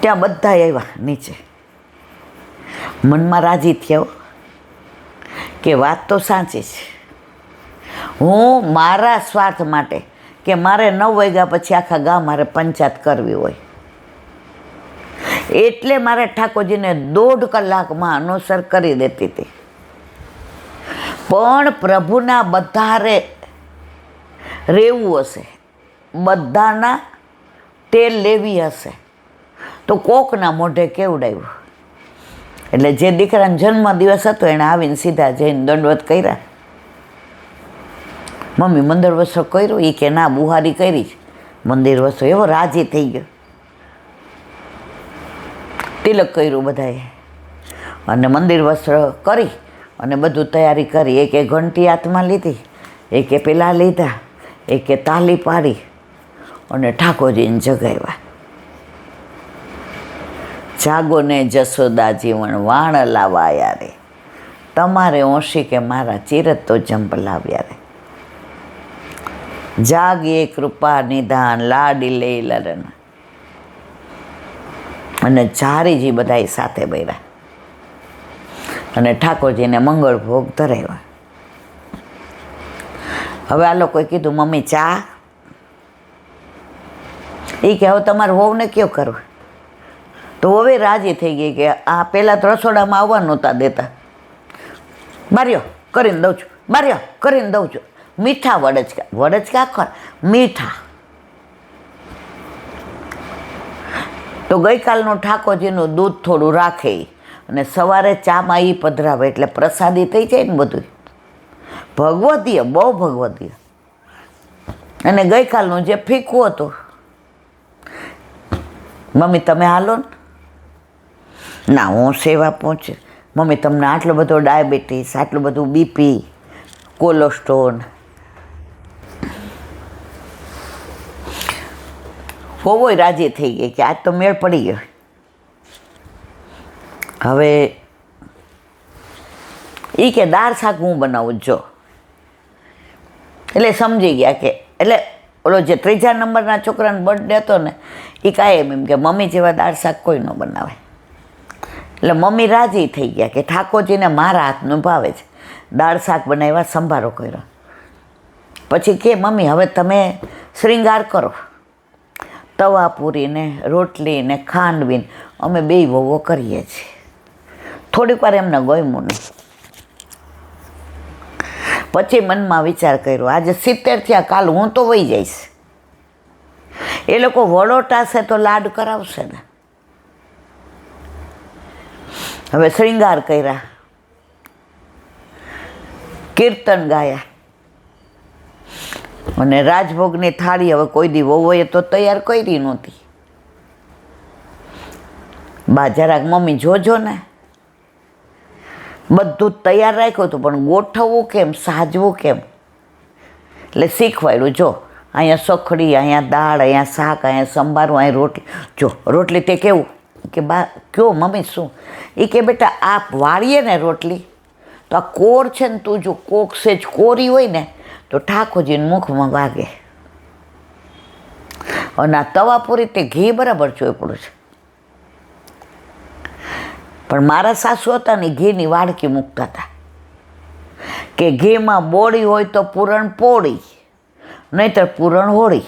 ત્યાં બધા આવ્યા નીચે. મનમાં રાજી થયો કે વાત તો સાચી છે. હું મારા સ્વાર્થ માટે કે મારે 9 વાગ્યા પછી આખા ગામ મારે પંચાયત કરવી હોય એટલે મારે ઠાકોરજીને 1.5 કલાકમાં અનુસર કરી દેતી હતી. પણ પ્રભુના બધારે રહેવું હશે, બધાના તેલ લેવી હશે તો કોકના મોઢે કેવડાવ્યું. એટલે જે દીકરાનો જન્મદિવસ હતો એણે આવીને સીધા જઈને દંડવત કર્યા. મમ્મી મંદિર વસ્ત્ર કર્યું? એ કે ના, બુહારી કરી છે. મંદિર વસ્ત્ર એવો રાજી થઈ ગયો. તિલક કર્યું બધાએ અને મંદિર વસ્ત્ર કરી અને બધું તૈયારી કરી. એકે ઘંટી હાથમાં લીધી, એકે પેલા લીધા, એકે તાલી પાડી અને ઠાકોરજીને જગાવ્યા. જાગો ને જશોદા જીવણ વાણ લાવાયા રે, તમારે ઓશી કે મારા ચિરત તો જંપલાવ્યા રે. જાગીએ કૃપા નિધાન લાડી લઈ લરન. અને ચારીજી બધાય સાથે બેરા અને ઠાકોરજીને મંગળ ભોગ ધરાવ્યા. હવે આ લોકોએ કીધું મમ્મી ચા. એ કે હવે તમારે વહુને કયો કરવું? તો હવે રાજી થઈ ગઈ કે આ પહેલાં તો રસોડામાં આવવા નહોતા દેતા. બાર્યો કરીને દઉં છું, બાર્યો કરીને દઉં છું. મીઠા વડચકા, વડચકા ખર મીઠા. તો ગઈકાલનું ઠાકોરજીનું દૂધ થોડું રાખે અને સવારે ચામાં એ પધરાવે એટલે પ્રસાદી થઈ જાય ને બધું. ભગવદીય, બહુ ભગવદીય. અને ગઈકાલનું જે ફીકું હતું, મમ્મી તમે હાલો ને. ના, હું સેવા પહોંચે. મમ્મી તમને આટલો બધો ડાયાબિટીસ, આટલું બધું બીપી, કોલેસ્ટ્રોલ. હોવોય રાજી થઈ ગઈ કે આજ તો મેળ પડી ગયો. હવે એ કે દાળ શાક હું બનાવું જો. એટલે સમજી ગયા કે એટલે ઓલો જે 3જા નંબરના છોકરાનો બર્થડે હતો ને, એ કાંઈ એમ કે મમ્મી જેવા દાળ શાક કોઈ ન બનાવે. એટલે મમ્મી રાજી થઈ ગયા કે ઠાકોરજીને મારા હાથનું ભાવે છે. દાળ શાક બનાવ્યા, સંભારો કર્યો. પછી કે મમ્મી હવે તમે શ્રીંગાર કરો. તવા પૂરીને રોટલીને ખાંડવીને અમે 2 વહુઓ કરીએ છીએ. થોડીક વાર એમને ગમ્યું નહીં. પછી મનમાં વિચાર કર્યો આજે 70 થયા, કાલ હું તો વહી જઈશ. એ લોકો વડોટાશે તો લાડ કરાવશે ને. હવે શ્રીંગાર કર્યા, કીર્તન ગાયા અને રાજભોગની થાળી હવે કોઈ દી વહુએ તો તૈયાર કરી નહોતી. બા જરાક મમ્મી જોજો ને. બધું તૈયાર રાખ્યું હતું પણ ગોઠવવું કેમ, સાજવું કેમ. એટલે શીખવાડ્યું, જો અહીંયા સખડી, અહીંયા દાળ, અહીંયા શાક, અહીંયા સંભારું, અહીંયા રોટલી. જો રોટલી તે કેવું કે બા કયો મમ્મી શું? એ કે બેટા આ વાળીએ ને રોટલી તો આ કોર છે ને, તું જો કોક સેજ કોરી હોય ને તો ઠાકોરજીને મુખમાં વાગે. અને આ તવા પૂરી તે ઘી બરાબર ચોપડું છે. પણ મારા સાસુ હતા ને ઘીની વાડકી મૂકતા હતા કે ઘીમાં બોળી હોય તો પૂરણ પોળી, નહીંતર પૂરણ હોળી.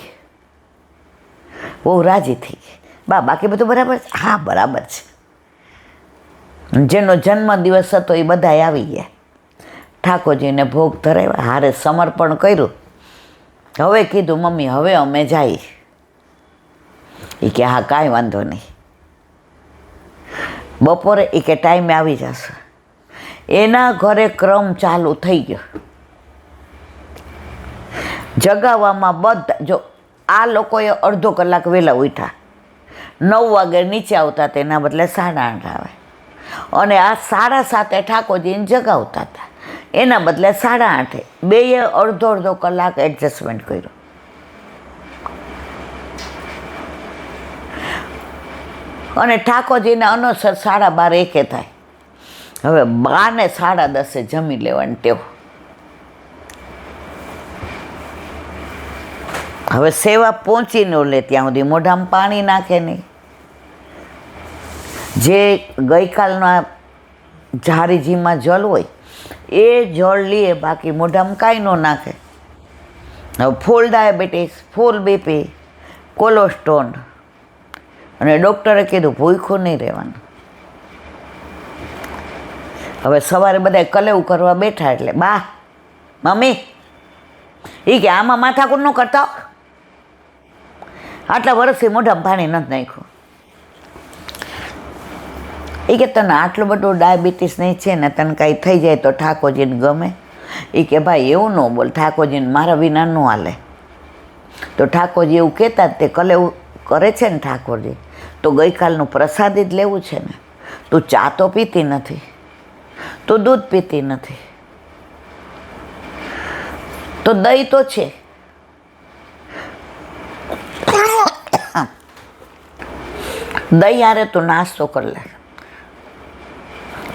બહુ રાજી થઈ ગઈ. બા બાકી બધું બરાબર છે? હા બરાબર છે. જેનો જન્મદિવસ હતો એ બધા આવી ગયા. ઠાકોરજીને ભોગ ધરાવ્યા, હારે સમર્પણ કર્યું. હવે કીધું મમ્મી હવે અમે જઈએ. એ કે હા કાંઈ વાંધો નહીં. બપોરે એ કે ટાઈમે આવી જશે. એના ઘરે ક્રમ ચાલુ થઈ ગયો. જગાવવામાં બધા, જો આ લોકોએ અડધો કલાક વહેલા ઉઠ્યા, 9 વાગે નીચે આવતા તેના બદલે 8:30 આવે. અને આ 7:30 ઠાકોરજીને જગાવતા હતા, એના બદલે 8:30. બેએ અડધો કલાક એડજસ્ટમેન્ટ કર્યું. અને ઠાકોરજીને અનુસર 12:30 થાય. હવે બાને 10:30 જમી લેવાની ટેવ. હવે સેવા પહોંચી ન લે ત્યાં સુધી મોઢામાં પાણી નાખે નહીં. જે ગઈકાલના ઝારીજીમાં જળ હોય એ જળ લે, બાકી મોઢામાં કાંઈ ન નાખે. હવે ફૂલ ડાયાબિટીસ, ફૂલ બીપી, કોલેસ્ટ્રોલ, અને ડૉક્ટરે કીધું ભૂખ્યું નહીં રહેવાનું. હવે સવારે બધા કલેવું કરવા બેઠા એટલે બા મમ્મી એ કે આમાં માથાકૂટ ન કરતા, આટલા વર્ષથી મોઢામાં પાણી નથી નાખ્યું. એ કે તને આટલું બધું ડાયાબિટીસ નહીં છે ને, તને કાંઈ થઈ જાય તો ઠાકોરજીને ગમે. એ કે ભાઈ એવું ન બોલ, ઠાકોરજીને મારા વિના ન હાલે. તો ઠાકોરજી એવું કહેતા જ તે કલેવું કરે છે ને ઠાકોરજી, તો ગઈકાલનું પ્રસાદી જ લેવું છે ને. તું ચા તો પીતી નથી, તું દૂધ પીતી નથી, તો દહીં તો છે. દહીં યારે તું નાસ્તો કરી લે,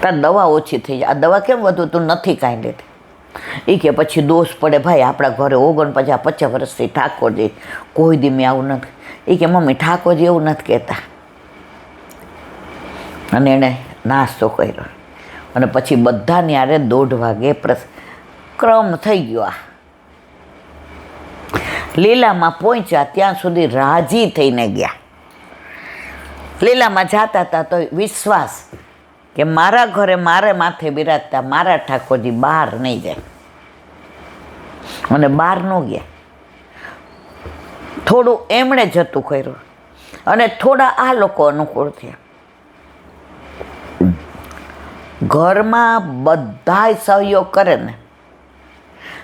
તાર દવા ઓછી થઈ જાય. આ દવા કેમ વધુ તું નથી કાંઈ લેતી? એ કે પછી દોષ પડે ભાઈ, આપણા ઘરે 49-50 વર્ષથી ઠાકોરજી કોઈ દી મેં આવું નથી. એ કે મમ્મી ઠાકોરજી એવું નથી કહેતા. અને એણે નાસ્તો કર્યો અને પછી બધાની યારે 1:30 વાગે ક્રમ થઈ ગયો. આ લીલામાં પહોંચ્યા ત્યાં સુધી રાજી થઈને ગયા. લીલામાં જાતા હતા તો વિશ્વાસ કે મારા ઘરે મારે માથે બિરાજતા મારા ઠાકોરજી બહાર નહીં જાય, અને બહાર ન ગયા. થોડું એમણે જતું કર્યું અને થોડા આ લોકો અનુકૂળ થયા. ઘરમાં બધાય સહયોગ કરે ને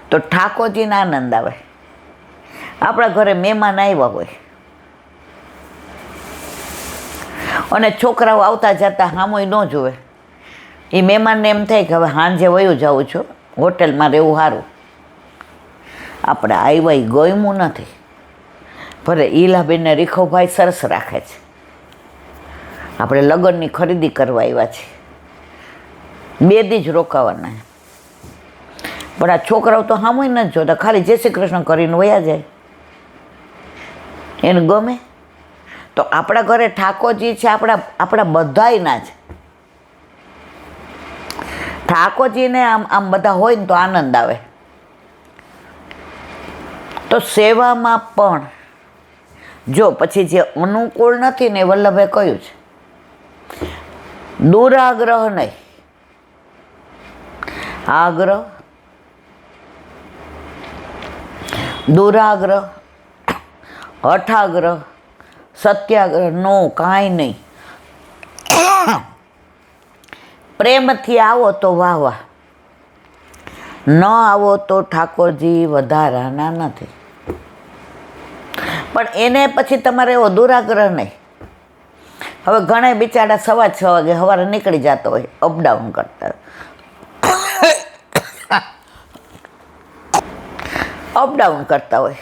તો ઠાકોરજીને આનંદ આવે. આપણા ઘરે મહેમાન આવ્યા હોય અને છોકરાઓ આવતા જતા સામુય ન જોવે, એ મહેમાનને એમ થાય કે હવે સાંજે વયું જાઉં છું, હોટલમાં રહેવું સારું. આપણે આવ્યા ગયમું નથી. ભલે ઈલાબેનને રીખોભાઈ સરસ રાખે છે, આપણે લગ્નની ખરીદી કરવા આવ્યા છીએ, 2 દી જ રોકાવાના. પણ આ છોકરાઓ તો સામુય નથી જોતા, ખાલી જય શ્રી કૃષ્ણ કરીને વયા જાય. એને ગમે. તો આપણા ઘરે ઠાકોરજી છે, આપણા બધાયના જ. ઠાકોરજીને આમ બધા હોય ને તો આનંદ આવે. તો સેવામાં પણ જો પછી જે અનુકૂળ નથી ને, વલ્લભે કહ્યું છે દુરાગ્રહ નહીં, આગ્રહ, દુરાગ્રહ, હઠાગ્રહ, સત્યાગ્રહ નો કાંઈ નહીં. પ્રેમથી આવો તો વાહ વાહ, ન આવો તો ઠાકોરજી વધારાના નથી. પણ એને પછી તમારે એવો દુરાગ્રહ નહીં. હવે ઘણા બિચારા 6:15 વાગે સવારે નીકળી જતો હોય, અપડાઉન કરતા અપડાઉન કરતા હોય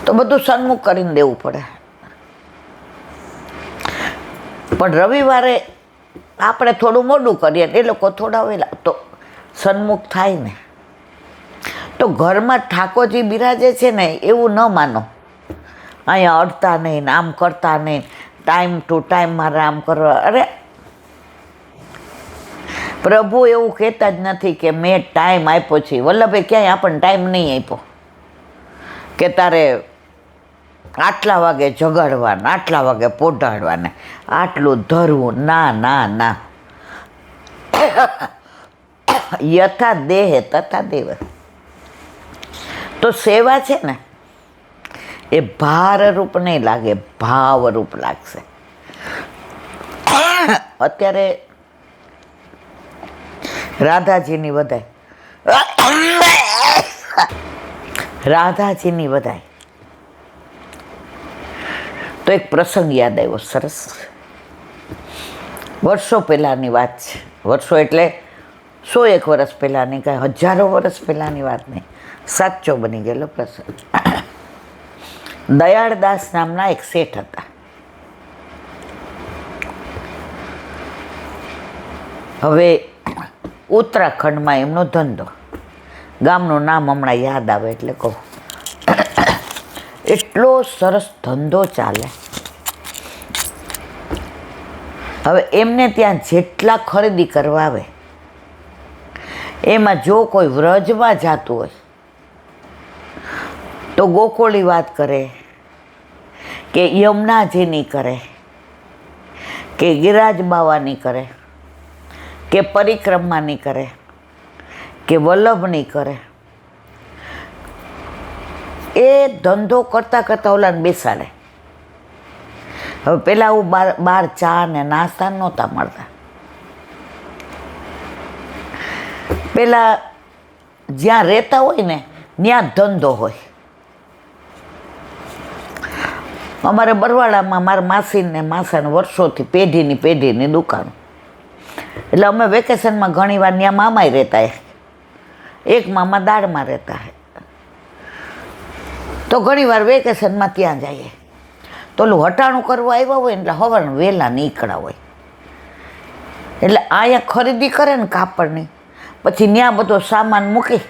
તો બધું સન્મુખ કરીને દેવું પડે. પણ રવિવારે આપણે થોડું મોડું કરીએ, એ લોકો થોડા વહેલા, તો સન્મુખ થાય ને. તો ઘરમાં ઠાકોરજી બિરાજે છે ને એવું ન માનો, અહીંયા અડતા નહીં, આમ કરતા નહીં, ટાઈમ ટુ ટાઈમ મારે આમ કરવા. અરે પ્રભુ એવું કહેતા જ નથી કે મેં ટાઈમ આપ્યો છે. વલ્લભે ક્યાંય આપણને ટાઈમ નહીં આપ્યો કે તારે આટલા વાગે જગાડવાના, આટલા વાગે પોઢાડવાને, આટલું ધરવું. ના ના ના, યથા દેહ તથા દેવ. તો સેવા છે ને એ ભારરૂપ નહીં લાગે, ભાવરૂપ લાગશે. અત્યારે રાધાજીની વધાય, રાધાજીની વધાય. તો એક પ્રસંગ યાદ આવ્યો સરસ. વર્ષો પહેલાંની વાત છે. વર્ષો એટલે 101 વર્ષ પહેલાંની, કાંઈ હજારો વર્ષ પહેલાંની વાત નહીં, સાચો બની ગયેલો પ્રસંગ. દયાળદાસ નામના એક શેઠ હતા. હવે ઉત્તરાખંડમાં એમનો ધંધો, ગામનું નામ હમણાં યાદ આવે એટલે કહું. એટલો સરસ ધંધો ચાલે. હવે એમને ત્યાં જેટલા ખરીદી કરવા આવે એમાં જો કોઈ વ્રજમાં જતું હોય તો ગોકુળની વાત કરે કે યમુનાજીની કરે કે ગિરિરાજ બાવાની કરે કે પરિક્રમાની કરે કે વલ્લભની કરે, એ ધંધો કરતાં કરતાં ઓલાને બેસાડે. હવે પહેલાં આવું બહાર ચા ને નાસ્તા નહોતા મળતા. પહેલાં જ્યાં રહેતા હોય ને ત્યાં ધંધો હોય. અમારે બરવાડામાં મારા માસીને માસાને વર્ષોથી પેઢીની દુકાન, એટલે અમે વેકેશનમાં ઘણી વાર ત્યાં મામાય રહેતા. એક મામા દાળમાં રહેતા હે, તો ઘણી વાર વેકેશનમાં ત્યાં જઈએ. તો ઓલું હટાણું કરવા આવ્યા હોય એટલે સવારના વહેલા નીકળ્યા હોય, એટલે અહીંયા ખરીદી કરે ને કાપડની, પછી ત્યાં બધો સામાન મૂકી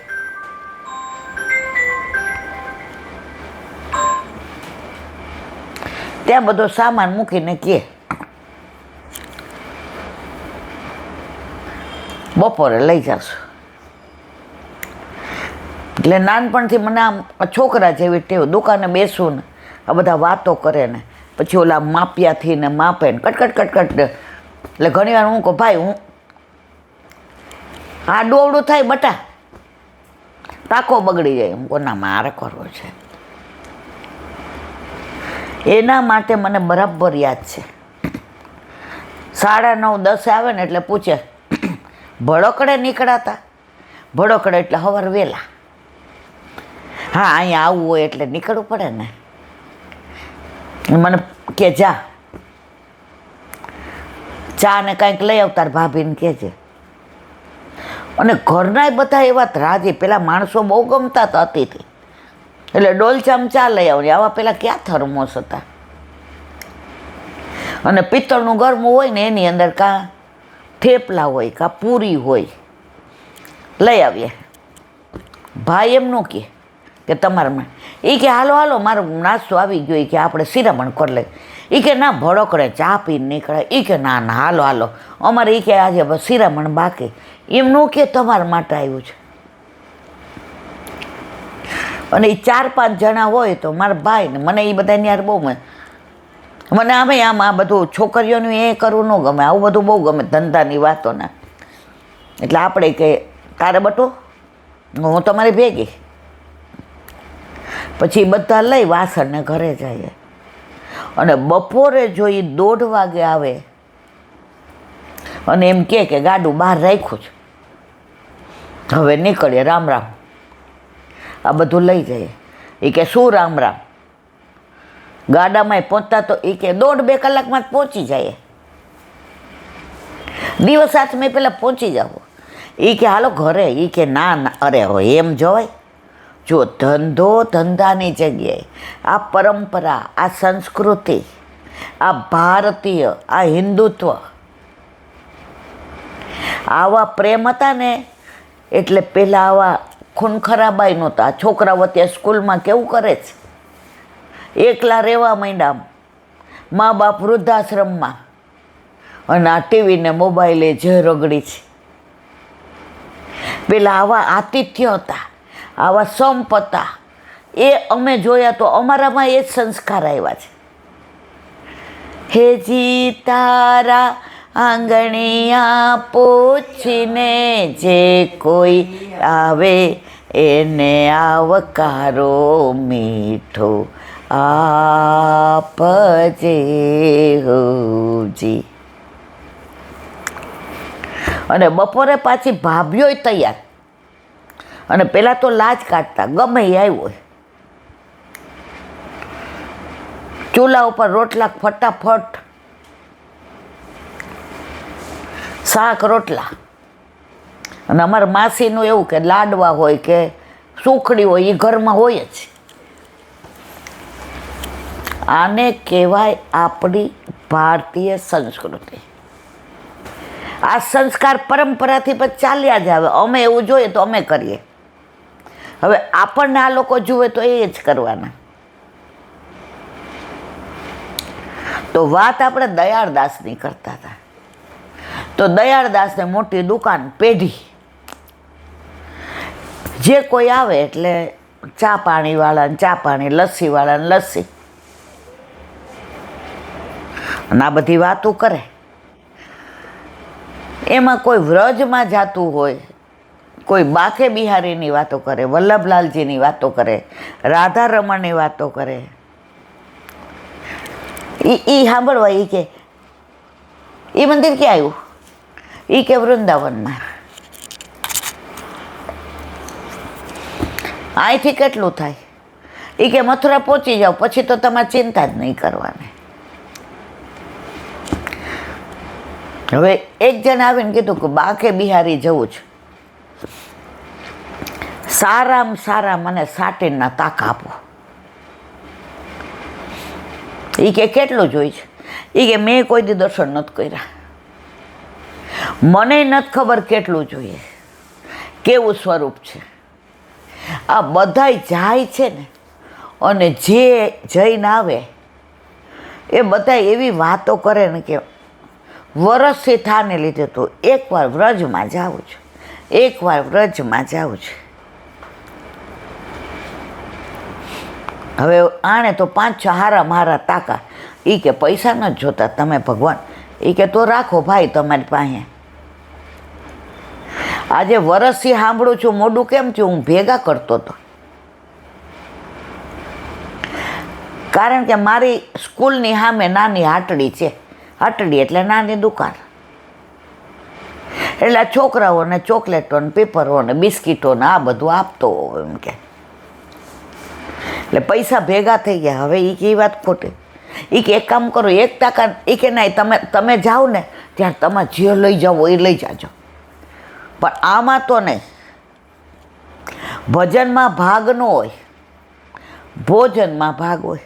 ત્યાં બધો સામાન મૂકીને કહે બપોરે લઈ જશું. એટલે નાનપણથી મને આમ છોકરા જેવી ટેવ, દુકાને બેસવું ને આ બધા વાતો કરે ને પછી ઓલા માપિયાથી ને માપે ને કટકટ. એટલે ઘણી વાર હું કહું ભાઈ હું આ ડોવડું થાય બટા, ટાંકો બગડી જાય. હું કોના મારે કરવો છે. એના માટે મને બરાબર યાદ છે, 9:30-10 આવે ને એટલે પૂછે ભડોકડે નીકળાતા. ભડોકડે એટલે સવાર વહેલા. હા, અહીંયા આવવું હોય એટલે નીકળવું પડે ને. મને કે જા ચા ને કાંઈક લઈ આવતાર ભાભીને કહેજે. અને ઘરના બધા એવા રાજી, પેલા માણસો બહુ ગમતા હતા અતિથિ, એટલે ડોલચામ ચા લઈ આવવાની. આવા પેલા ક્યાં થર્મોસ હતા. અને પિત્તળનું ગરમું હોય ને એની અંદર કાં થેપલા હોય કાં પૂરી હોય, લઈ આવીએ. ભાઈ એમનું કે તમારે એ કે હાલો મારો નાસ્તો આવી ગયો, એ કે આપણે શિરામણ કરી લઈએ. એ કે ના ભડોકડે ચા પીને નીકળે. એ કે ના હાલો અમારે એ કે આજે બસ શિરામણ બાકી. એમનું કે તમારા માટે આવ્યું છે. અને એ 4-5 જણા હોય તો મારા ભાઈ ને મને એ બધાની યાર બહુ મને આમ આ બધું છોકરીઓનું એ કરવું ન ગમે, આવું બધું બહુ ગમે ધંધાની વાતોના. એટલે આપણે કે તારે બટો હું તમારી ભેગી. પછી બધા લઈ વાસણને ઘરે જઈએ. અને બપોરે જો એ 1:30 વાગે આવે અને એમ કે ગાડું બહાર રાખ્યું છે, હવે નીકળીએ, રામ રામ. આ બધું લઈ જઈએ. એ કે શું રામ રામ? ગાડામાં પહોંચતા તો એ કે 1.5-2 કલાકમાં જ પહોંચી જાય. દિવસ મેં પહેલાં પહોંચી જાવ. એ કે હાલો ઘરે. એ કે ના અરે હોય એમ જવાય. જો ધંધાની જગ્યાએ આ પરંપરા, આ સંસ્કૃતિ, આ ભારતીય, આ હિન્દુત્વ, આવા પ્રેમ હતા ને એટલે પહેલાં આવા ખૂન ખરાબાઈ નહોતા. છોકરાઓ અત્યારે સ્કૂલમાં કેવું કરે છે, એકલા રહેવા માંડ્યા, મા બાપ વૃદ્ધાશ્રમમાં, અને આ ટીવી ને મોબાઈલે જે રગડી છે. પેલા આવા આતિથ્ય હતા, આવા સંપ હતા, એ અમે જોયા તો અમારામાં એ જ સંસ્કાર આવ્યા છે. હેજી તારા આંગણિયા પૂછીને જે કોઈ આવે એને આવકારો મીઠો આપજે હોજી. અને બપોરે પાછી ભાભીઓય તૈયાર. અને પહેલાં તો લાજ કાઢતા ગમે એ આવ્યો હોય. ચૂલા ઉપર રોટલા ફટાફટ, શાક રોટલા. અને અમારા માસીનું એવું કે લાડવા હોય કે સુખડી હોય એ ઘરમાં હોય જ. આને કહેવાય આપણી ભારતીય સંસ્કૃતિ. આ સંસ્કાર પરંપરાથી પછી ચાલ્યા જ આવે. અમે એવું જોઈએ તો અમે કરીએ. હવે આપણને આ લોકો જુએ તો એ જ કરવાના. તો વાત આપણે દયાળદાસની કરતા હતા. તો દયાળદાસને મોટી દુકાન, પેઢી. જે કોઈ આવે એટલે ચા પાણીવાળાને ચા પાણી, લસ્સીવાળાને લસ્સી, અને આ બધી વાતો કરે. એમાં કોઈ વ્રજમાં જાતું હોય, કોઈ બાકે બિહારીની વાતો કરે, વલ્લભલાલજીની વાતો કરે, રાધા રમણની વાતો કરે. એ સાંભળવા એ કે એ મંદિર ક્યાં આવ્યું? એ કે વૃંદાવનમાં. અહીંથી કેટલું થાય? એ કે મથુરા પહોંચી જાઓ પછી તો તમારે ચિંતા જ નહીં કરવાની. હવે એક જણ આવીને કીધું કે બાકે બિહારી જવું છે, સારામાં સારા મને સાટીના તાકા આપો. એ કે કેટલું જોઈ છે? એ કે મેં કોઈ દી દર્શન નથી કર્યા, મને નથી ખબર કેટલું જોઈએ, કેવું સ્વરૂપ છે. આ બધાય જાય છે ને, અને જે જઈને આવે એ બધા એવી વાતો કરે ને કે વરસથી થાને લીધે તો એકવાર વ્રજમાં જાવું છે, એકવાર વ્રજમાં જાવું છે. હવે આણે તો 5-6 હારા મારા તાકા. એ કે પૈસા નથી જોતા તમે ભગવાન, એ કે તો રાખો ભાઈ તમારી પાસે. આજે વરસથી સાંભળું છું, મોડું કેમ થયું? હું ભેગા કરતો હતો, કારણ કે મારી સ્કૂલની સામે નાની હાટડી છે. હાટડી એટલે નાની દુકાન. એટલે આ છોકરાઓને ચોકલેટો ને પેપરો ને બિસ્કીટો ને આ બધું આપતો એમ કે. એટલે પૈસા ભેગા થઈ ગયા. હવે એ કે વાત ખોટી. એ કે એક કામ કરો, 1 ટકા. એ કે નહીં, તમે જાઓ ને ત્યારે તમે જે લઈ જાઓ એ લઈ જાજો, પણ આમાં તો નહીં. ભજનમાં ભાગ ન હોય, ભોજનમાં ભાગ હોય.